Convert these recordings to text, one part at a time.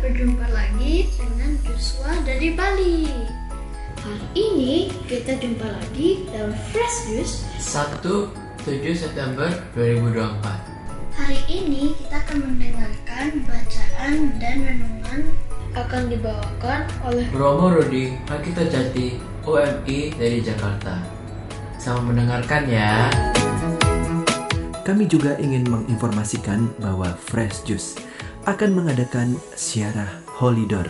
berjumpa lagi dengan Joshua dari Bali. Hari ini kita jumpa lagi dalam Fresh Juice 1-7 September 2024. Hari ini kita akan mendengarkan bacaan dan renungan akan dibawakan oleh Romo Rudi Rakito Jati OMI dari Jakarta. Selamat mendengarkan ya. Kami juga ingin menginformasikan bahwa Fresh Juice akan mengadakan Ziarah Holy Door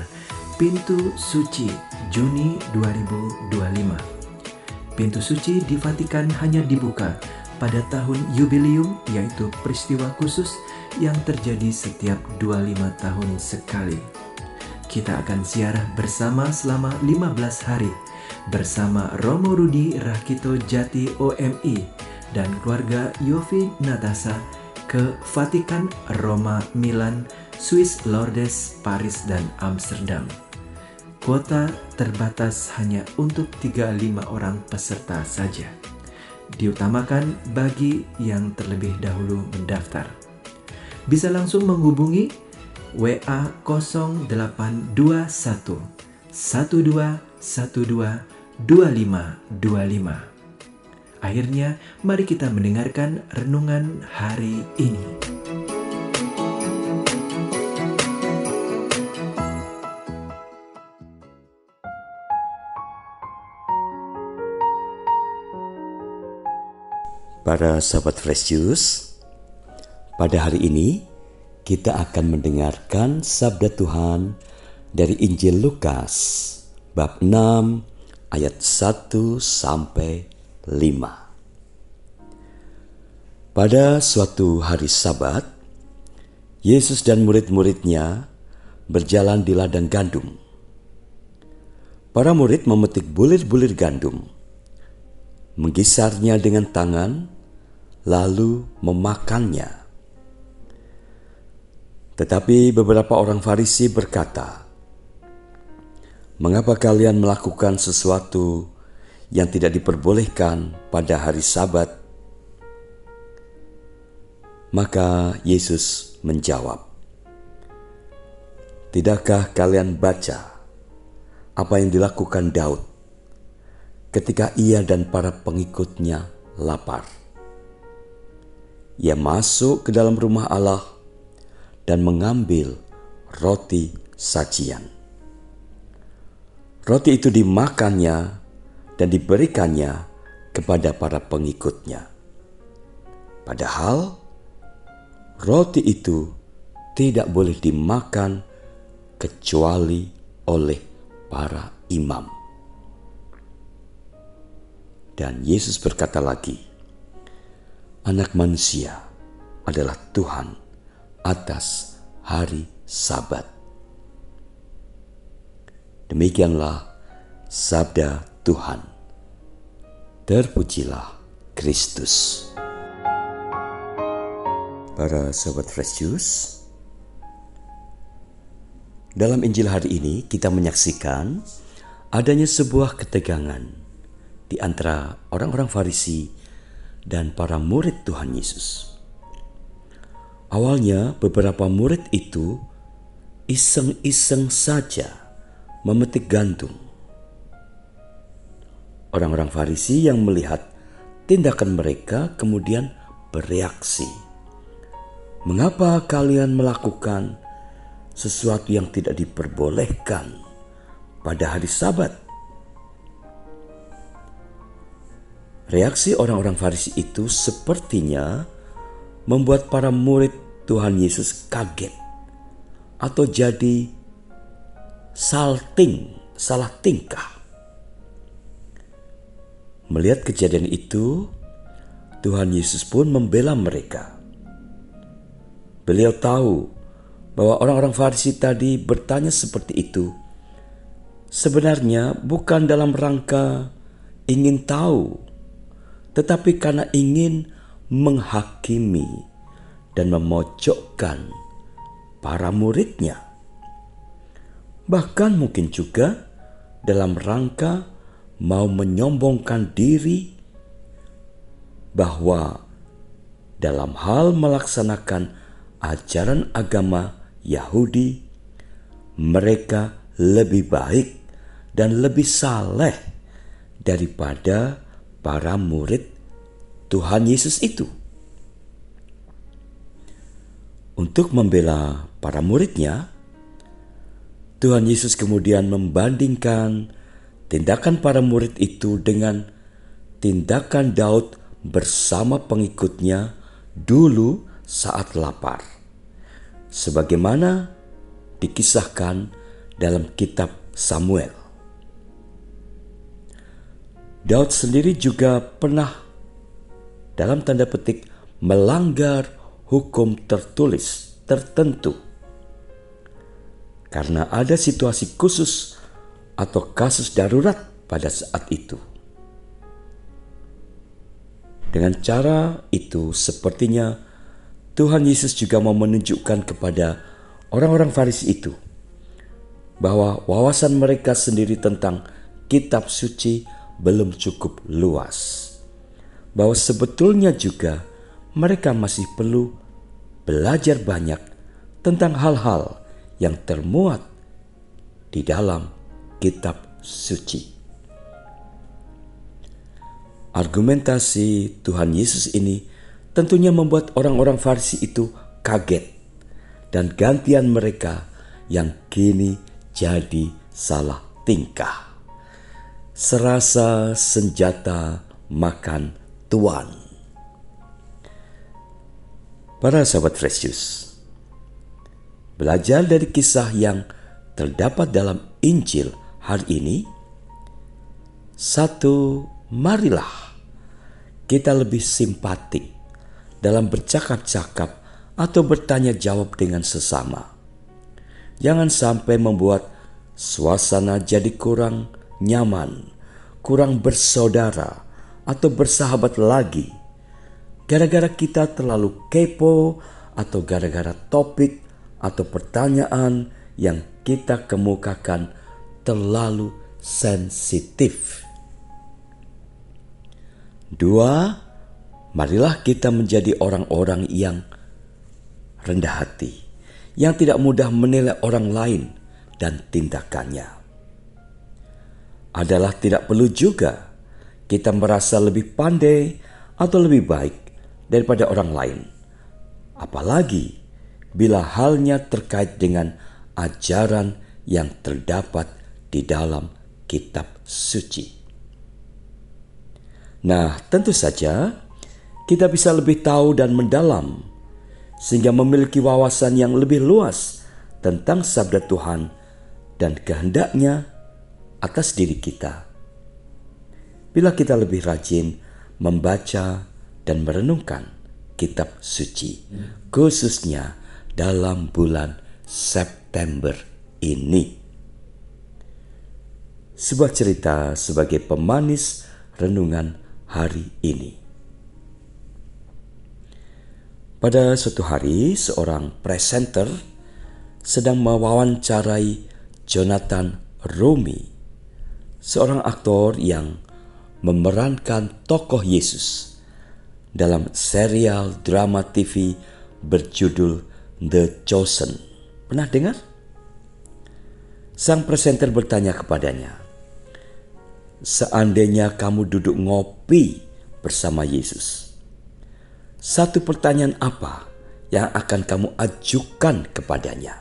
Pintu Suci Juni 2025. Pintu suci di Vatikan hanya dibuka pada tahun jubileum, yaitu peristiwa khusus yang terjadi setiap 25 tahun sekali. Kita akan ziarah bersama selama 15 hari bersama Romo Rudi Rakito Jati OMI dan keluarga Yofi Natasha ke Vatikan, Roma, Milan, Swiss, Lourdes, Paris, dan Amsterdam. Kuota terbatas hanya untuk 35 orang peserta saja. Diutamakan bagi yang terlebih dahulu mendaftar. Bisa langsung menghubungi WA 0821 1212 2525. Akhirnya, mari kita mendengarkan renungan hari ini. Para sahabat Fresh Juice, pada hari ini kita akan mendengarkan sabda Tuhan dari Injil Lukas bab 6 ayat 1 sampai 5. Pada suatu hari Sabat, Yesus dan murid-muridnya berjalan di ladang gandum. Para murid memetik bulir-bulir gandum, menggisarnya dengan tangan, lalu memakannya. Tetapi beberapa orang Farisi berkata, "Mengapa kalian melakukan sesuatu yang tidak diperbolehkan pada hari Sabat?" Maka Yesus menjawab, "Tidakkah kalian baca apa yang dilakukan Daud ketika ia dan para pengikutnya lapar? Ia masuk ke dalam rumah Allah dan mengambil roti sajian. Roti itu dimakannya dan diberikannya kepada para pengikutnya. Padahal roti itu tidak boleh dimakan kecuali oleh para imam." Dan Yesus berkata lagi, "Anak manusia adalah Tuhan atas hari Sabat." Demikianlah sabda Tuhan. Terpujilah Kristus. Para sahabat Fresh Juice, dalam Injil hari ini kita menyaksikan adanya sebuah ketegangan di antara orang-orang Farisi dan para murid Tuhan Yesus. Awalnya beberapa murid itu iseng-iseng saja memetik gandum. Orang-orang Farisi yang melihat tindakan mereka kemudian bereaksi, "Mengapa kalian melakukan sesuatu yang tidak diperbolehkan pada hari Sabat?" Reaksi orang-orang Farisi itu sepertinya membuat para murid Tuhan Yesus kaget atau jadi salah tingkah. Melihat kejadian itu, Tuhan Yesus pun membela mereka. Beliau tahu bahwa orang-orang Farisi tadi bertanya seperti itu sebenarnya bukan dalam rangka ingin tahu, tetapi karena ingin menghakimi dan memojokkan para muridnya. Bahkan mungkin juga dalam rangka mau menyombongkan diri bahwa dalam hal melaksanakan ajaran agama Yahudi, mereka lebih baik dan lebih saleh daripada para murid Tuhan Yesus itu. Untuk membela para muridnya, Tuhan Yesus kemudian membandingkan tindakan para murid itu dengan tindakan Daud bersama pengikutnya dulu saat lapar, sebagaimana dikisahkan dalam kitab Samuel. Daud sendiri juga pernah dalam tanda petik melanggar hukum tertulis tertentu karena ada situasi khusus atau kasus darurat pada saat itu. Dengan cara itu sepertinya Tuhan Yesus juga mau menunjukkan kepada orang-orang Farisi itu bahwa wawasan mereka sendiri tentang kitab suci belum cukup luas, bahwa sebetulnya juga mereka masih perlu belajar banyak tentang hal-hal yang termuat di dalam kitab suci. Argumentasi Tuhan Yesus ini tentunya membuat orang-orang Farisi itu kaget, dan gantian mereka yang kini jadi salah tingkah. Serasa senjata makan tuan. Para sahabat Fresh Juice, belajar dari kisah yang terdapat dalam Injil hari ini, marilah kita lebih simpatik dalam bercakap-cakap atau bertanya jawab dengan sesama. Jangan sampai membuat suasana jadi kurang nyaman, kurang bersaudara atau bersahabat lagi, gara-gara kita terlalu kepo atau gara-gara topik atau pertanyaan yang kita kemukakan terlalu sensitif. 2, marilah kita menjadi orang-orang yang rendah hati, yang tidak mudah menilai orang lain dan tindakannya. Adalah tidak perlu juga kita merasa lebih pandai atau lebih baik daripada orang lain, apalagi bila halnya terkait dengan ajaran yang terdapat di dalam kitab suci. Nah, tentu saja kita bisa lebih tahu dan mendalam sehingga memiliki wawasan yang lebih luas tentang sabda Tuhan dan kehendaknya atas diri kita. Bila kita lebih rajin membaca dan merenungkan kitab suci, khususnya dalam bulan September ini. Sebuah cerita sebagai pemanis renungan hari ini. Pada suatu hari, seorang presenter sedang mewawancarai Jonathan Romy, seorang aktor yang memerankan tokoh Yesus dalam serial drama TV berjudul The Chosen. Pernah dengar? Sang presenter bertanya kepadanya, seandainya kamu duduk ngopi bersama Yesus, satu pertanyaan apa yang akan kamu ajukan kepadanya?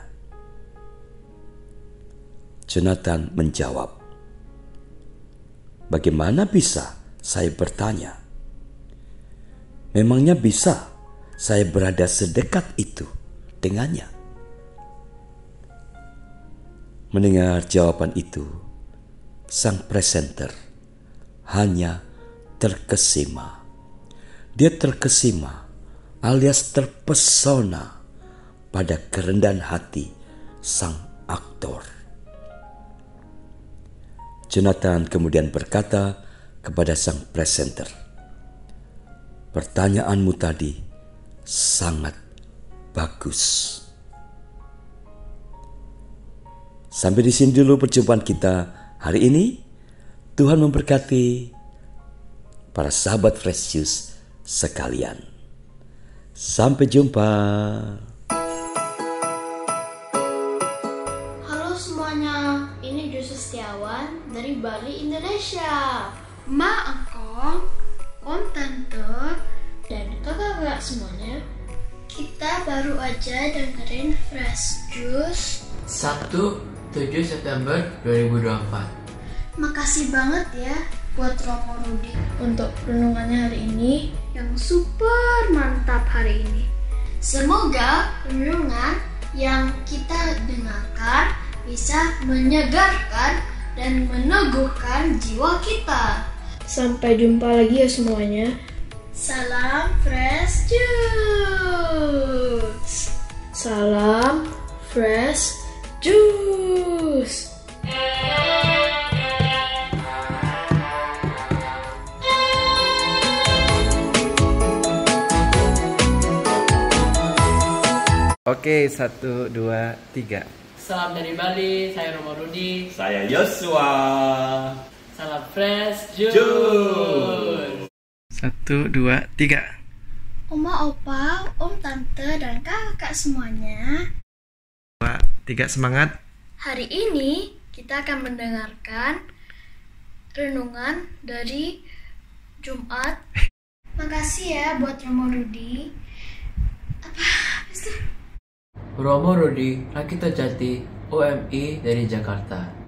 Jonathan menjawab, bagaimana bisa saya bertanya? Memangnya bisa saya berada sedekat itu dengannya? Mendengar jawaban itu, sang presenter hanya terkesima. Dia terkesima alias terpesona pada kerendahan hati sang aktor. Jonathan kemudian berkata kepada sang presenter, pertanyaanmu tadi sangat bagus. Sampai di sini dulu perjumpaan kita hari ini. Tuhan memberkati para sahabat Fresh Juice sekalian. Sampai jumpa. Halo kami Joshua Setiawan dari Bali, Indonesia. Ma, Engkong, Om, Tante, dan kakak-kakak semuanya, kita baru aja dengerin Fresh Juice Sabtu 7 September 2024. Makasih banget ya buat Romo Rudi untuk renungannya hari ini yang super mantap hari ini. Semoga renungan yang kita dengarkan bisa menyegarkan dan meneguhkan jiwa kita. Sampai jumpa lagi ya semuanya. Salam Fresh Juice. Salam Fresh Juice. Oke, 1, 2, 3. Salam dari Bali, saya Romo Rudi. Saya Yosua. Salam Fresh Juice. 1, 2, 3. Oma, opa, om, tante, dan kakak semuanya. 2, 3, semangat. Hari ini kita akan mendengarkan renungan dari Jumat. Makasih ya buat Romo Rudi. Romo Rudi, Rakita Jati, OMI dari Jakarta.